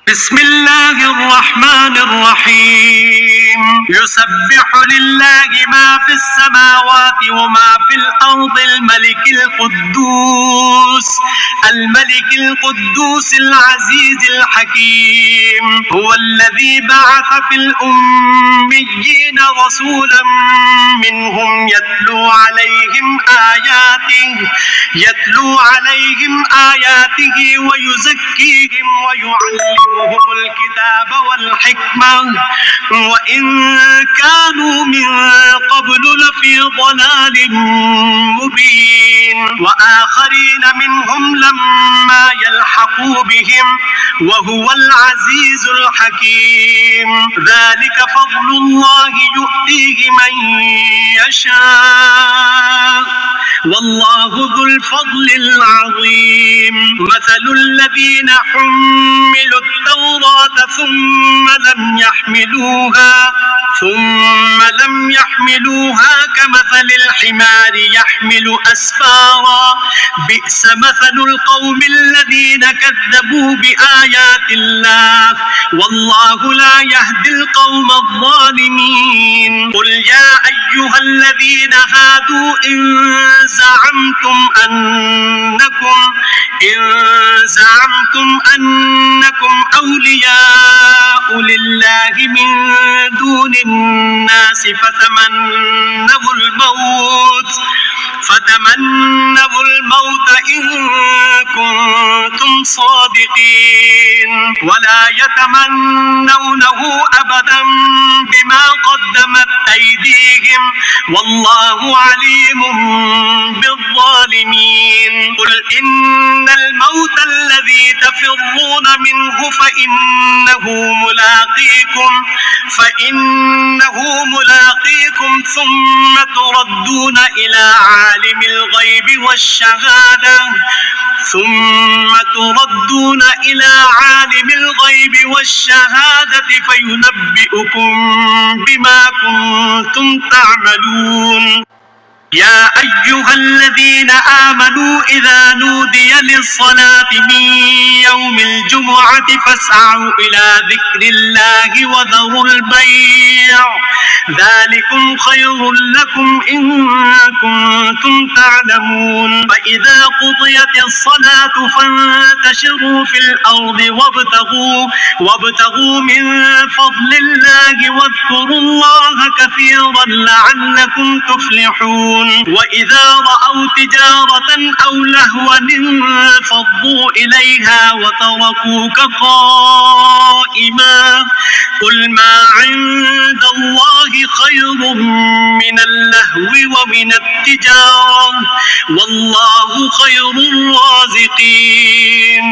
بسم الله الرحمن الرحيم يسبح لله ما في السماوات وما في الأرض الملك القدوس العزيز الحكيم هو الذي بعث في الأميين رسولا منهم يتلو عليهم آياته ويزكيهم ويعلمهم الكتاب والحكمة وإن كانوا من قبل لفي ضلال مبين وآخرين منهم لما يلحقوا بهم وهو العزيز الحكيم ذلك فضل الله يؤتيه من يشاء والله ذو الفضل العظيم مثل الذين حملوا التوراة ثم لم يحملوها كمثل الحمار يحمل أسفارا بئس مثل القوم الذين كذبوا بآيات الله والله لا يهدي القوم الظالمين قل يا أيها الذين هادوا إن زعمتم أنكم أولياء لله من دون الناس فتمنوا الموت إن كنتم صادقين ولا يتمنونه أبدا بما قدمت أيديهم والله عليم بالظالمين قل إن الموت الذي تفرون منه فإنه ملاقيكم ثم تردون إلى عالم الغيب والشهادة فينبئكم بما كنتم تعملون يا أيها الذين آمنوا إذا نودي للصلاة من يوم الجمعة فاسعوا إلى ذكر الله وذروا البيع ذلكم خير لكم إن كنتم تعلمون فإذا قضيت الصلاة فانتشروا في الأرض وابتغوا من فضل الله واذكروا الله كثيرا لعلكم تفلحون وإذا رأوا تجارة أو لهوا انفضوا إليها وتركوك قائما قل ما عند الله خير من اللهو ومن التجارة والله خير الرازقين